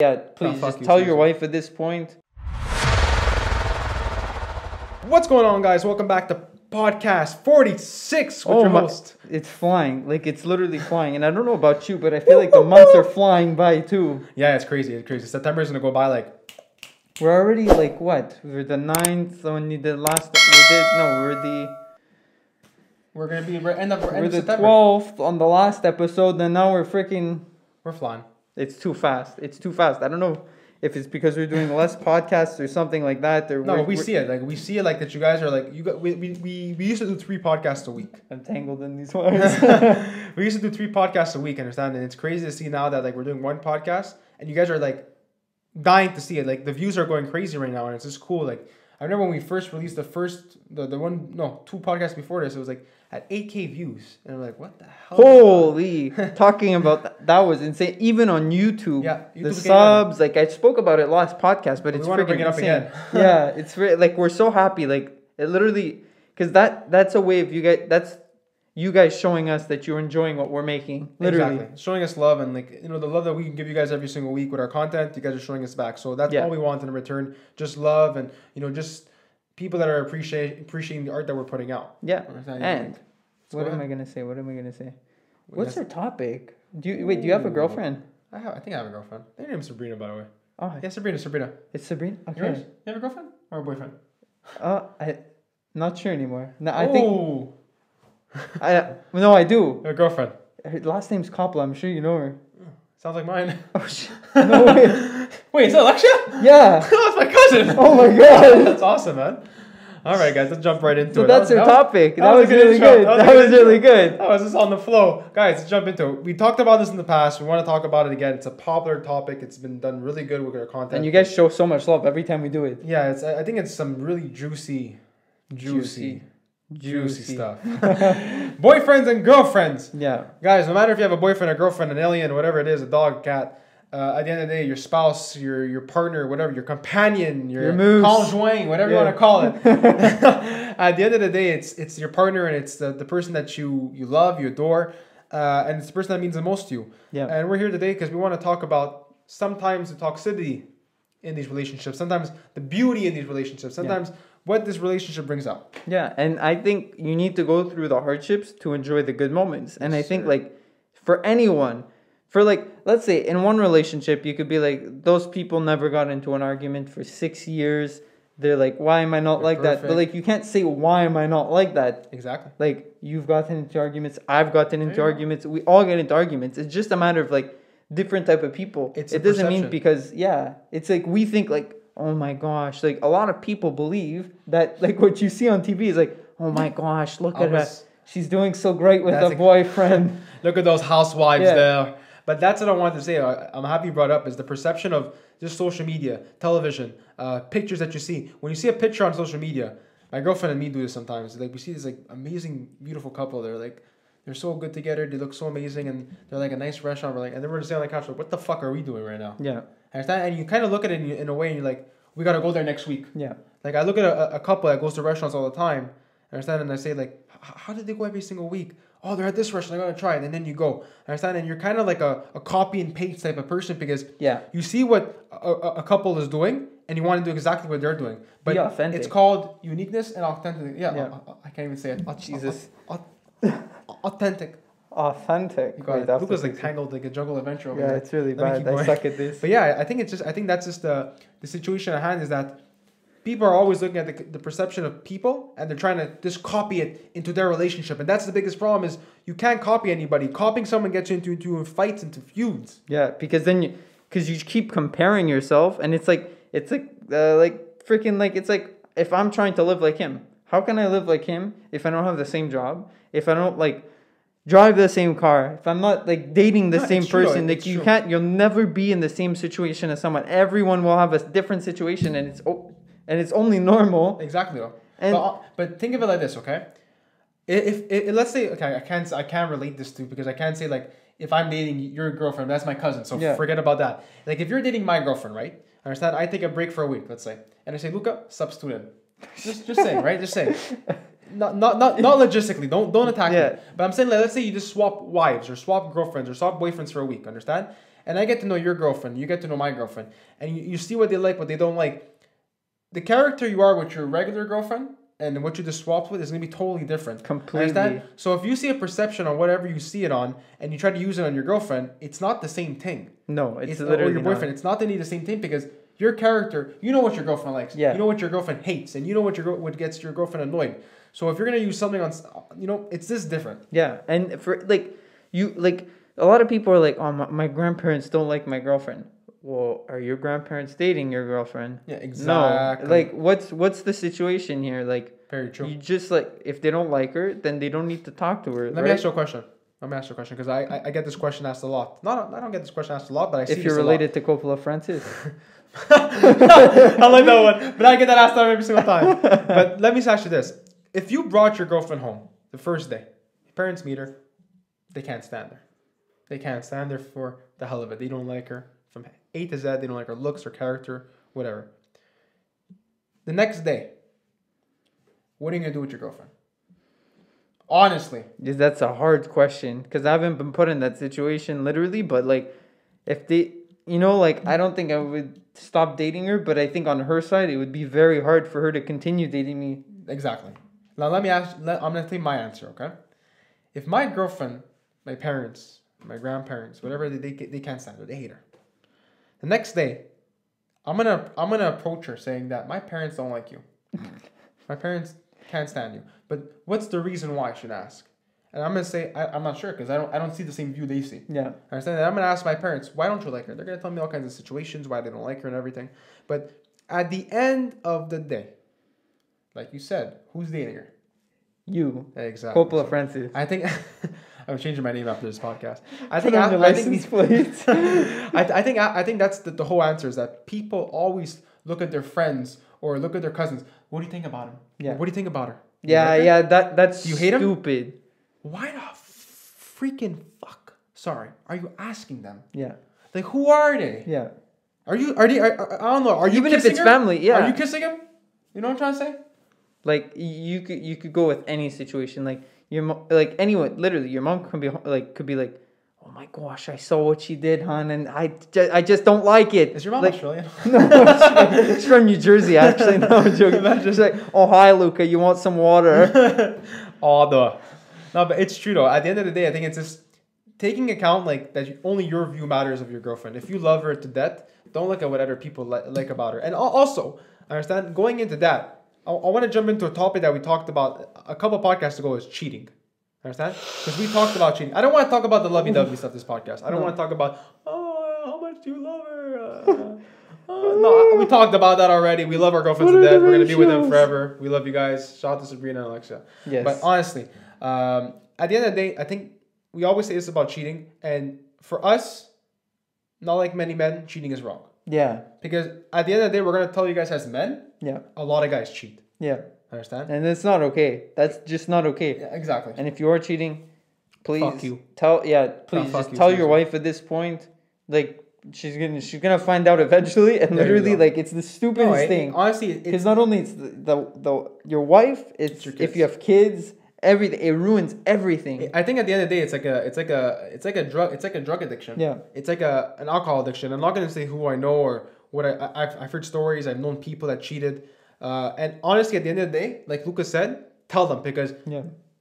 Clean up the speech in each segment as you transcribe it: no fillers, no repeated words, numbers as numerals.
Yeah, please just tell your wife at this point. What's going on, guys? Welcome back to podcast 46 with your host. It's flying. Like, it's literally flying. And I don't know about you, but I feel like the months are flying by too. Yeah, it's crazy. It's crazy. September is going to go by like... We're already like what? We're the 9th when you did last... We're going to be end of We're the September. 12th on the last episode, and now we're freaking... We're flying. It's too fast. It's too fast. I don't know if it's because we're doing less podcasts or something like that. Or no, we see it. Like, we see it like that you guys are like... We used to do 3 podcasts a week. I'm tangled in these wires. We used to do 3 podcasts a week, understand? And it's crazy to see now that like we're doing 1 podcast, and you guys are like dying to see it. Like, the views are going crazy right now, and it's just cool. Like, I remember when we first released the 2 podcasts before this, it was like at 8K views, and I'm like, what the hell? Holy! Talking about that was insane. Even on YouTube, yeah, the subs. Like, I spoke about it last podcast, but it's freaking bring it up insane. Again. Yeah, it's like we're so happy. Like, it literally, because that's a way of you guys. That's you guys showing us that you're enjoying what we're making. Literally, exactly. Showing us love, and like, you know, the love that we can give you guys every single week with our content. You guys are showing us back, so that's all we want in return. Just love, and you know, just people that are appreciating the art that we're putting out. Yeah, and what am I gonna say? What's your topic? Do you have a girlfriend? I think I have a girlfriend. Her name's Sabrina, by the way. Oh, yeah, Sabrina. It's Sabrina. Okay. Yours? You have a girlfriend or a boyfriend? I not sure anymore. No, I think. I do. A girlfriend. Her last name's Kopla. I'm sure you know her. Sounds like mine. Oh shit! No way. Wait, is that Alexia? Yeah. That's my cousin. Oh my god. That's awesome, man. All right, guys, let's jump right into it. So that's your topic. That was really good. That was really good. That was just on the flow. Guys, let's jump into it. We talked about this in the past. We want to talk about it again. It's a popular topic. It's been done really good with our content. And you guys show so much love every time we do it. Yeah, I think it's some really juicy stuff. Boyfriends and girlfriends. Yeah. Guys, no matter if you have a boyfriend, a girlfriend, an alien, whatever it is, a dog, cat, at the end of the day, your spouse, your partner, whatever, your companion, your conjoint, whatever you want to call it. At the end of the day, it's your partner, and it's the person that you love, you adore, and it's the person that means the most to you. Yeah. And we're here today because we want to talk about sometimes the toxicity in these relationships, sometimes the beauty in these relationships, sometimes what this relationship brings out. Yeah, and I think you need to go through the hardships to enjoy the good moments. And I think, like, for anyone, let's say in one relationship, you could be like, those people never got into an argument for 6 years. They're like, why am I not like that? But like, you can't say, why am I not like that? Exactly. Like, you've gotten into arguments. I've gotten into arguments. We all get into arguments. It's just a matter of like different type of people. It doesn't mean because, it's like we think like, oh my gosh. Like, a lot of people believe that like what you see on TV is like, oh my gosh, look at her. She's doing so great with a boyfriend. Look at those housewives there. But that's what I wanted to say. I'm happy you brought up is the perception of just social media, television, pictures that you see. When you see a picture on social media, my girlfriend and me do this sometimes. Like, we see this like amazing, beautiful couple. They're so good together. They look so amazing, and they're like a nice restaurant. And then we're just sitting on the couch like, what the fuck are we doing right now? Yeah. And you kind of look at it in a way, and you're like, we gotta go there next week. Yeah. Like, I look at a couple that goes to restaurants all the time. Understand? And I say like, how did they go every single week? Oh, they're at this restaurant, I gotta try it, and then you go. Understand? And you're kind of like a copy and paste type of person because you see what a couple is doing and you want to do exactly what they're doing. But it's called uniqueness and authentic. Yeah. I can't even say it. Oh, Jesus. Authentic. Authentic. You got it. Luca's like tangled like a jungle adventure over there. It's really bad. I suck at this. But yeah, I think that's just the situation at hand is that people are always looking at the perception of people, and they're trying to just copy it into their relationship. And that's the biggest problem is you can't copy anybody. Copying someone gets you into fights, into feuds. Yeah, because then you keep comparing yourself, and it's like freaking like, it's like, if I'm trying to live like him, how can I live like him if I don't have the same job? If I don't like drive the same car, if I'm not like dating the same person, like you'll never be in the same situation as someone. Everyone will have a different situation, and it's only normal. Exactly. But think of it like this, okay? If let's say, okay, I can't relate this to, because I can't say like, if I'm dating your girlfriend, that's my cousin, so forget about that. Like, if you're dating my girlfriend, right? Understand? I take a break for a week, let's say, and I say, Luca, substitute. Just saying, right? Just saying. Not logistically. Don't attack me. But I'm saying, like, let's say you just swap wives or swap girlfriends or swap boyfriends for a week. Understand? and I get to know your girlfriend, you get to know my girlfriend, and you see what they like, what they don't like. The character you are with your regular girlfriend and what you just swapped with is going to be totally different. Completely. Understand? So if you see a perception on whatever you see it on and you try to use it on your girlfriend, it's not the same thing. No, it's literally or your boyfriend. not. It's not the same thing because your character, you know what your girlfriend likes. Yeah. You know what your girlfriend hates, and you know what gets your girlfriend annoyed. So if you're gonna use something on, it's this different. Yeah, and for a lot of people are like, oh, my grandparents don't like my girlfriend. Well, are your grandparents dating your girlfriend? Yeah, exactly. No, like what's the situation here? Like, very true. You just if they don't like her, then they don't need to talk to her. Let me ask you a question. Because I get this question asked a lot. I don't get this question asked a lot, but I see if you're related to Coppola Francis. I like that one, but I get that asked every single time. But let me ask you this: if you brought your girlfriend home the first day, your parents meet her, they can't stand her. They can't stand her for the hell of it. They don't like her from A to Z. They don't like her looks, her character, whatever. The next day, what are you gonna do with your girlfriend? Honestly, that's a hard question because I haven't been put in that situation literally. But if they, I don't think I would stop dating her. But I think on her side, it would be very hard for her to continue dating me. Exactly. Now let me ask. I'm gonna tell you my answer. Okay. If my girlfriend, my parents, my grandparents, whatever, they can't stand her. They hate her. The next day, I'm gonna approach her saying that my parents don't like you. My parents can't stand you. But what's the reason why? I should ask. And I'm gonna say I'm not sure because I don't see the same view they see. Yeah. I understand that. I'm gonna ask my parents, why don't you like her? They're gonna tell me all kinds of situations why they don't like her and everything. But at the end of the day, like you said, who's dating her? You. Exactly. Coppola Francis. I think I'm changing my name after this podcast. I think plates. I think that's the whole answer is that people always look at their friends or look at their cousins. What do you think about him? Yeah. What do you think about her? Yeah. That's you hate stupid. Him? Why the freaking fuck? Sorry, are you asking them? Yeah. Like, who are they? Yeah. Are they? I don't know. Are you even kissing if it's her? family? Yeah. Are you kissing him? You know what I'm trying to say? Like you could go with any situation. Like anyone. Literally, your mom could be like, oh my gosh, I saw what she did, hon, and I just don't like it. Is your mom Australian? No, she's from New Jersey, actually. No, I'm joking. She's like, oh, hi, Luca, you want some water? No, but it's true, though. At the end of the day, I think it's just taking account, that only your view matters of your girlfriend. If you love her to death, don't look at what other people like about her. And also, I understand, going into that, I want to jump into a topic that we talked about a couple podcasts ago is cheating. Understand? Because we talked about cheating. I don't want to talk about the lovey-dovey stuff this podcast. I don't want to talk about, how much do you love her? No, we talked about that already. We love our girlfriends to death. We're going to be with them forever. We love you guys. Shout out to Sabrina and Alexia. Yes. But honestly, at the end of the day, I think we always say this about cheating. And for us, not like many men, cheating is wrong. Yeah. Because at the end of the day, we're going to tell you guys as men, yeah, a lot of guys cheat. Yeah. Understand? And it's not okay. That's just not okay. Yeah, exactly. And if you are cheating, please fuck you. Tell your wife at this point. She's gonna find out eventually, and literally, it's the stupidest thing. Honestly, because not only it's the your wife, it's your if you have kids, everything. It ruins everything. I think at the end of the day, it's like a drug addiction. Yeah. It's like an alcohol addiction. I'm not gonna say who I know or what I've heard stories. I've known people that cheated. And honestly, at the end of the day, like Lucas said, tell them because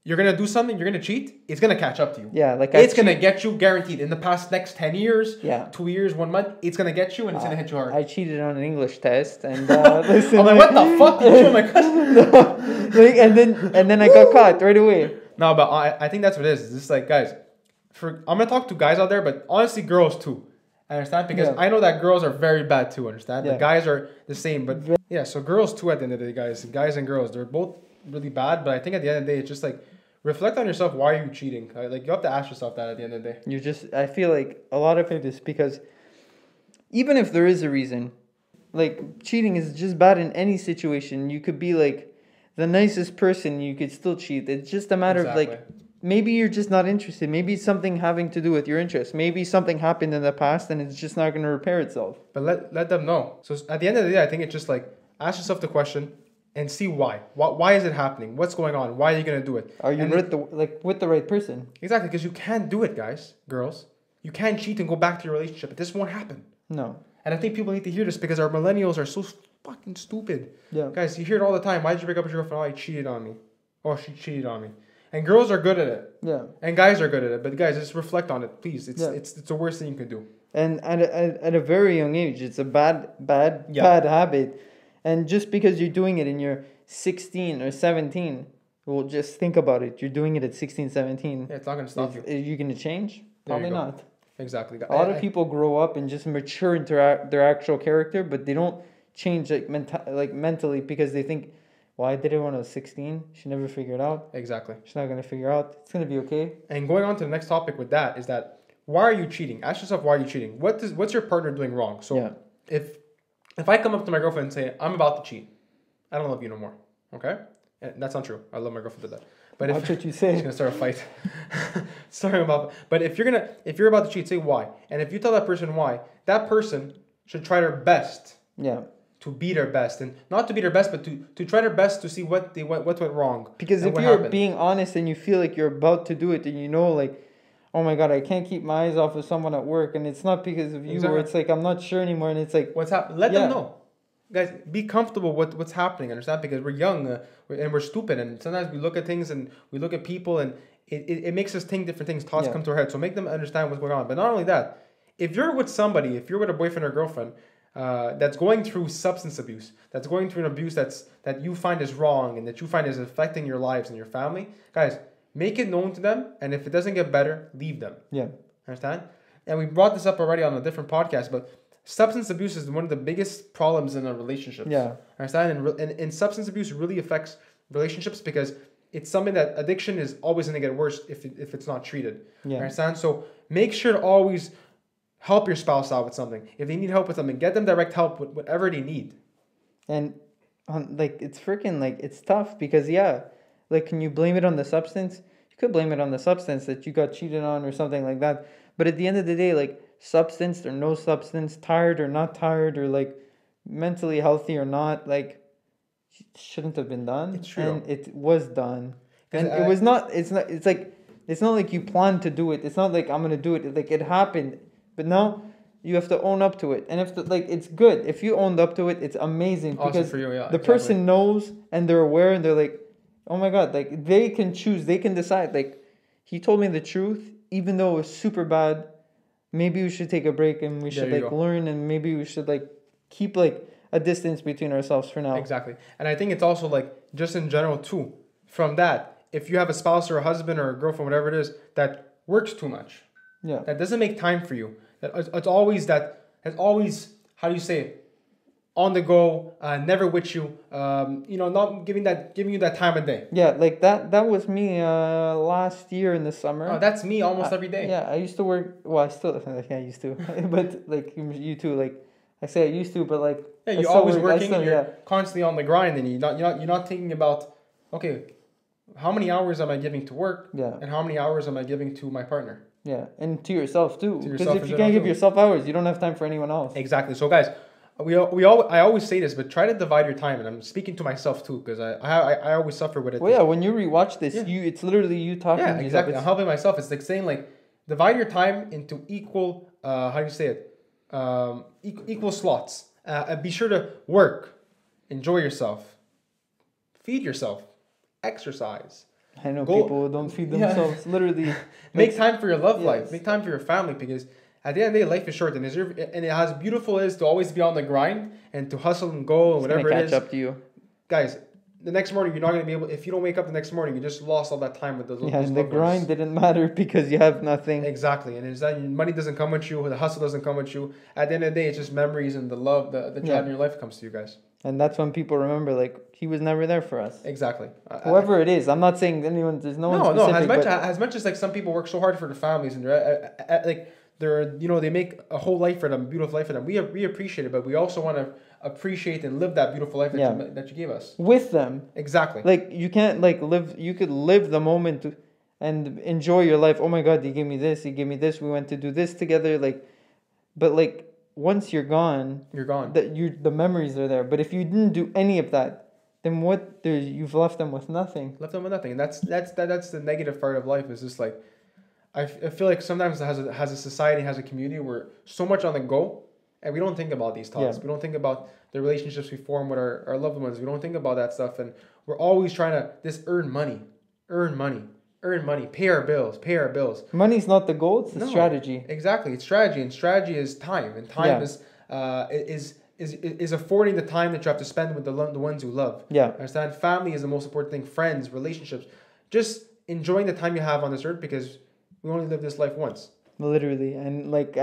you're gonna do something, you're gonna cheat, it's gonna catch up to you. Yeah, it's gonna get you guaranteed. In the past next 10 years, 2 years, 1 month, it's gonna get you and it's gonna hit you hard. I cheated on an English test and listen, I'm like, what the fuck did you show my cousin? and then I got caught right away. No, but I think that's what it is. It's just like, guys, I'm gonna talk to guys out there, but honestly, girls too. I understand because I know that girls are very bad too. Understand? The guys are the same, but so girls too. At the end of the day, guys and girls, they're both really bad. But I think at the end of the day, it's just like reflect on yourself. Why are you cheating? Like you have to ask yourself that at the end of the day. I feel like a lot of it is because even if there is a reason, like cheating is just bad in any situation. You could be like the nicest person, you could still cheat. It's just a matter of like. Maybe you're just not interested. Maybe it's something having to do with your interest. Maybe something happened in the past and it's just not going to repair itself. But let them know. So at the end of the day, I think it's just like ask yourself the question and see why. Why is it happening? What's going on? Why are you going to do it? Are you with the right person? Exactly, because you can't do it, guys, girls. you can't cheat and go back to your relationship. This won't happen. No. And I think people need to hear this because our millennials are so fucking stupid. Yeah. Guys, you hear it all the time. Why did you break up with your girlfriend? Oh, he cheated on me. Oh, she cheated on me. And girls are good at it. Yeah. And guys are good at it. But guys, just reflect on it, please. It's the worst thing you can do. And at a very young age, it's a bad habit. And just because you're doing it and you're 16 or 17, well, just think about it. You're doing it at 16, 17. Yeah, it's not going to stop you. Are you going to change? Probably not. Exactly. A lot of people grow up and just mature into their actual character, but they don't change mentally because they think, well, I did it when I was 16. She never figured out. Exactly. She's not going to figure out. It's going to be okay. And going on to the next topic with that is that, why are you cheating? Ask yourself, why are you cheating? What's your partner doing wrong? So if I come up to my girlfriend and say, I'm about to cheat, I don't love you no more. Okay? And that's not true. I love my girlfriend to that. But Watch what you say. She's gonna start a fight. But if you're about to cheat, say why. And if you tell that person why, that person should try their best. Yeah. To be their best, and not to be their best, but to try their best to see what went wrong. Because if you're being honest and you feel like you're about to do it, and you know, like, oh my God, I can't keep my eyes off of someone at work, and it's not because of you, or it's like I'm not sure anymore, and it's like what's happening. Let them know. Guys, be comfortable with what's happening. Understand? Because we're young and we're stupid, and sometimes we look at things and we look at people, and it makes us think different things. Thoughts come to our head. So make them understand what's going on. But not only that, if you're with a boyfriend or girlfriend that's going through substance abuse, that's going through an abuse that you find is wrong and that you find is affecting your lives and your family, guys, make it known to them. And if it doesn't get better, leave them. Yeah. Understand? And we brought this up already on a different podcast, but substance abuse is one of the biggest problems in a relationship. Yeah. Understand? And substance abuse really affects relationships because it's something that addiction is always going to get worse if it's not treated. Yeah. Understand? So make sure to always help your spouse out with something. If they need help with something, get them direct help with whatever they need. And it's freaking it's tough because can you blame it on the substance? You could blame it on the substance that you got cheated on or something like that. But at the end of the day, substance or no substance, tired or not tired, or mentally healthy or not, shouldn't have been done. It's true. And it was done. And it was not. It's not like you planned to do it. It's not like I'm gonna do it. It happened. But now you have to own up to it. And if it's good. If you owned up to it, it's amazing because for you, the person knows and they're aware and they're like, oh my God, they can choose, they can decide. He told me the truth, even though it was super bad. Maybe we should take a break and we should learn, and maybe we should keep a distance between ourselves for now. Exactly. And I think it's also just in general too. From that, if you have a spouse or a husband or a girlfriend, whatever it is, that works too much. Yeah. That doesn't make time for you. It's always how do you say it? On the go, never with you, not giving you that time of day. Yeah, that was me last year in the summer. Oh, that's me almost every day. Yeah, I used to work. Well, I still I used to, but you too. I say I used to, but you're always working. And you're constantly on the grind, and you're not thinking about, okay, how many hours am I giving to work? Yeah. And how many hours am I giving to my partner? Yeah, and to yourself too. Because if you can't give yourself hours, you don't have time for anyone else. Exactly. So guys, I always say this, but try to divide your time, and I'm speaking to myself too, because I always suffer with it. Well, yeah, when you rewatch this, it's literally you talking. Yeah, exactly. I'm helping myself. It's saying divide your time into equal. How do you say it? Equal slots. Be sure to work, enjoy yourself, feed yourself, exercise. I know people don't feed themselves. Literally, make time for your love life. Make time for your family, because at the end of the day, life is short, and as beautiful as to always be on the grind and to hustle and go and whatever it is. Catch up to you, guys. The next morning, you're not gonna be able. If you don't wake up the next morning, you just lost all that time with those. Yeah, and the grind didn't matter because you have nothing. Exactly, and it's that money doesn't come with you, the hustle doesn't come with you. At the end of the day, it's just memories and the love, the joy in your life comes to you guys. And that's when people remember, he was never there for us. Exactly. Whoever it is, I'm not saying anyone. There's no one specific. As much as some people work so hard for their families and they make a whole life for them, beautiful life for them. We appreciate it, but we also want to appreciate and live that beautiful life that you gave us with them. Exactly. You can't live. You could live the moment and enjoy your life. Oh my God, he gave me this. He gave me this. We went to do this together. But once you're gone, the memories are there. But if you didn't do any of that, then you've left them with nothing. And that's the negative part of life. Is just I feel like sometimes it has a society, has a community where so much on the go, and we don't think about these thoughts. Yeah. We don't think about the relationships we form with our loved ones. We don't think about that stuff, and we're always trying to earn money, earn money, earn money, pay our bills, pay our bills. Money's not the goal; it's the No, strategy. Exactly, it's strategy, and strategy is time, and time is affording the time that you have to spend with the ones you love. Yeah. Understand? Family is the most important thing. Friends, relationships, just enjoying the time you have on this earth because we only live this life once. Literally, and like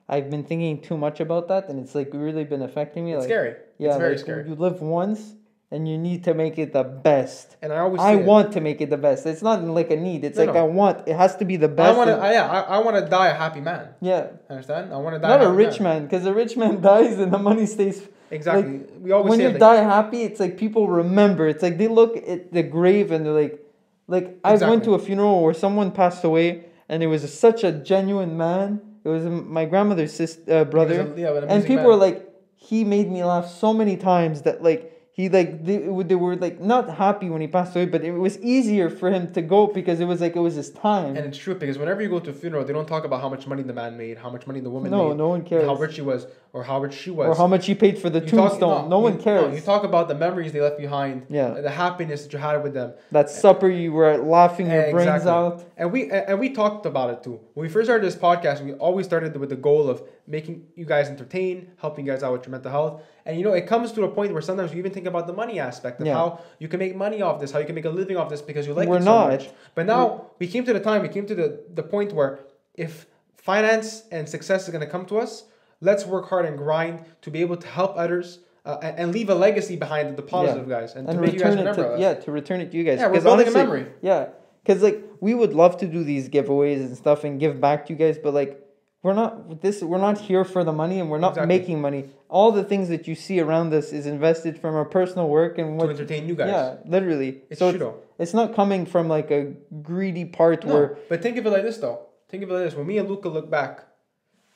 I've been thinking too much about that, and it's like really been affecting me. It's like, scary. Yeah, it's very like, scary. You live once, and you need to make it the best. And I always I say want to make it the best. It's not like a need. It's No, like no. I want. It has to be the best. I want to die a happy man. Yeah. Understand? I want to die Not a a happy rich man, because a rich man dies and the money stays. Exactly. Like, We always when say you like, die happy, it's like people remember. It's like they look at the grave and they're like I went Exactly. to a funeral where someone passed away, and it was such a genuine man. It was my grandmother's brother, an and amazing people man. were like, he made me laugh so many times that like. They were like not happy when he passed away, but it was easier for him to go because it was his time. And it's true because whenever you go to a funeral, they don't talk about how much money the man made, how much money the woman No, made, no one cares. how rich he was, or how rich she was, Or how much he paid for the tombstone. No one cares. No, you talk about the memories they left behind, Yeah. the happiness that you had with them. That supper you were laughing your brains out. And we talked about it too. When we first started this podcast, we always started with the goal of making you guys entertain, helping you guys out with your mental health. And it comes to a point where sometimes you even think about the money aspect of how you can make money off this, how you can make a living off this because you like it so much. But now we came to the point where if finance and success is going to come to us, let's work hard and grind to be able to help others and leave a legacy behind the positive guys and to make you guys remember us. To return it to you guys. Yeah, we're building a memory. Yeah, because like we would love to do these giveaways and stuff and give back to you guys, but like we're not here for the money, and we're not making money. All the things that you see around us is invested from our personal work and to entertain you guys. Yeah, literally. So it's not coming from like a greedy part where. But think of it like this though. Think of it like this. When me and Luca look back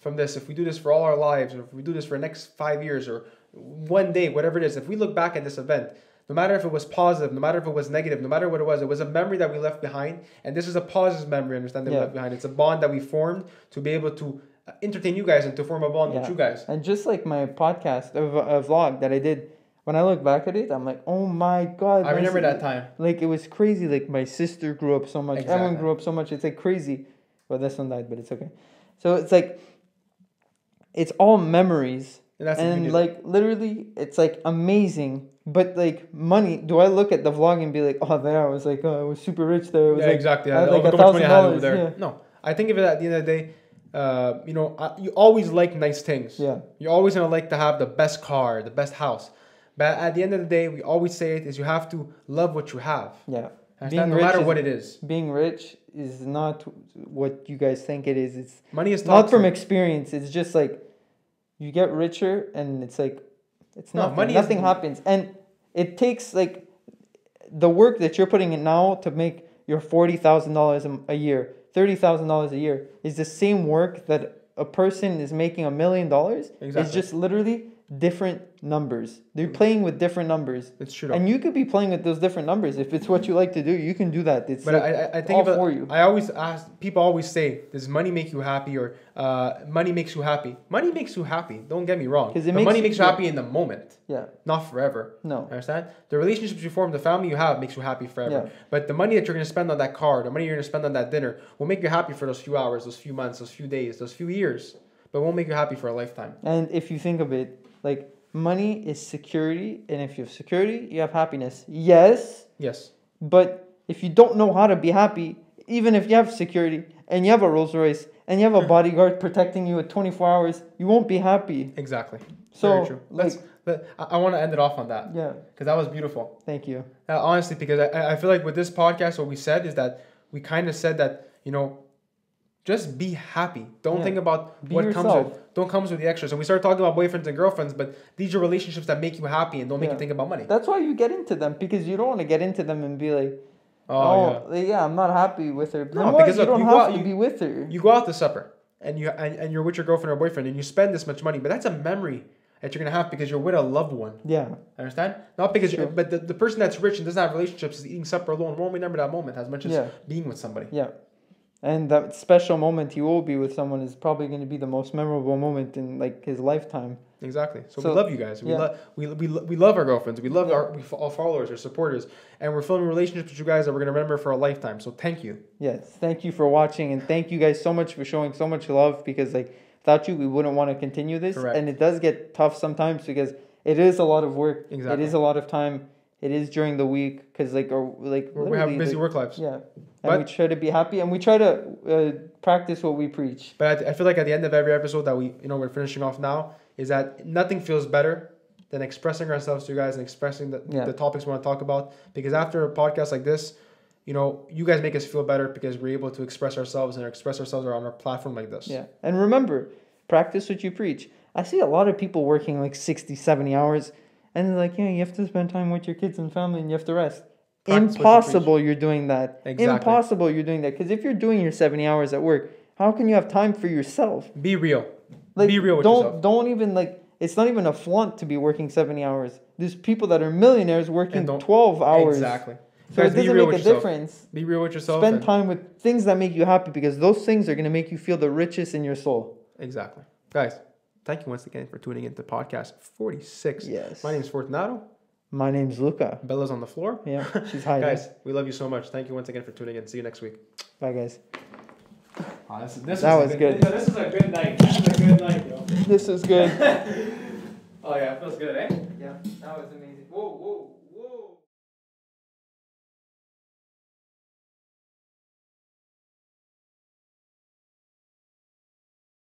from this, if we do this for all our lives, or if we do this for the next 5 years, or one day, whatever it is, if we look back at this event, no matter if it was positive, no matter if it was negative, no matter what it was a memory that we left behind. And this is a positive memory, understand, that we left behind. It's a bond that we formed to be able to entertain you guys and to form a bond with you guys. And just like my podcast, a vlog that I did, when I look back at it, I'm like, oh my God. I remember that time. Like, it was crazy. Like, my sister grew up so much. Exactly. Everyone grew up so much. It's like crazy. Well, this one died, but it's okay. So it's like, it's all memories. And like, literally, it's like amazing. But like, money, do I look at the vlog and be like, oh, there, I was like, I was super rich there. It was exactly. I had like $1,000 there. Yeah. No, I think of it at the end of the day, you always like nice things. Yeah. You're always going to like to have the best car, the best house. But at the end of the day, we always say it is you have to love what you have. Yeah. No matter what it is. Being rich is not what you guys think it is. It's money is not from experience. It's just like you get richer and it's like it's nothing happens. And it takes like the work that you're putting in now to make your $40,000 a year, $30,000 a year is the same work that a person is making $1 million. Exactly. It's just literally different numbers. They're playing with different numbers. It's true. And you could be playing with those different numbers. If it's what you like to do, you can do that. It's but I think all for you. I always ask, people always say, does money make you happy, or money makes you happy? Money makes you happy. Don't get me wrong. But money makes you happy in the moment. Yeah. Not forever. No. Understand? The relationships you form, the family you have makes you happy forever. Yeah. But the money that you're going to spend on that car, the money you're going to spend on that dinner will make you happy for those few hours, those few months, those few days, those few years. But won't make you happy for a lifetime. And if you think of it, like, money is security, and if you have security, you have happiness. Yes. But if you don't know how to be happy, even if you have security and you have a Rolls Royce and you have a bodyguard protecting you at 24 hours, you won't be happy. Exactly. So, very true. I want to end it off on that. Yeah. Because that was beautiful. Thank you. Honestly, because I feel like with this podcast, what we said is that we kind of said that, just be happy. Don't think about what comes with the extras. And we started talking about boyfriends and girlfriends, but these are relationships that make you happy and don't make you think about money. That's why you get into them, because you don't want to get into them and be like, I'm not happy with her. No, because you don't have to be with her. You go out to supper and you're with your girlfriend or boyfriend and you spend this much money, but that's a memory that you're gonna have because you're with a loved one. Yeah. Understand? Not because but the person that's rich and doesn't have relationships is eating supper alone won't remember that moment as much as being with somebody. Yeah. And that special moment he will be with someone is probably going to be the most memorable moment in like his lifetime. Exactly. So we love you guys. Yeah. We love our girlfriends. We love our followers, our supporters, and we're filming relationships with you guys that we're gonna remember for a lifetime. So thank you. Yes, thank you for watching, and thank you guys so much for showing so much love. Because like without you, we wouldn't want to continue this. Correct. And it does get tough sometimes because it is a lot of work. Exactly. It is a lot of time. It is during the week because we have busy work lives. Yeah, and we try to be happy and we try to practice what we preach. But I feel like at the end of every episode that we're finishing off now is that nothing feels better than expressing ourselves to you guys and expressing the topics we want to talk about. Because after a podcast like this, you guys make us feel better because we're able to express ourselves and express ourselves on a platform like this. Yeah, and remember, practice what you preach. I see a lot of people working like 60, 70 hours. And they're like, you have to spend time with your kids and family and you have to rest. Practice Impossible you're doing that. Exactly. Impossible you're doing that. Because if you're doing your 70 hours at work, how can you have time for yourself? Be real. Like, be real with yourself. Don't even it's not even a flaunt to be working 70 hours. There's people that are millionaires working 12 hours. Exactly. So guys, it doesn't make a difference. Be real with yourself. Spend time with things that make you happy because those things are going to make you feel the richest in your soul. Exactly. Guys, thank you once again for tuning into podcast 46. Yes. My name is Fortunato. My name's Luca. Bella's on the floor. Yeah, she's hiding. Guys, we love you so much. Thank you once again for tuning in. See you next week. Bye, guys. That was good. This is a good night. This is a good night, yo. This is good. Oh, yeah. It feels good, eh? Yeah, that was amazing. Whoa.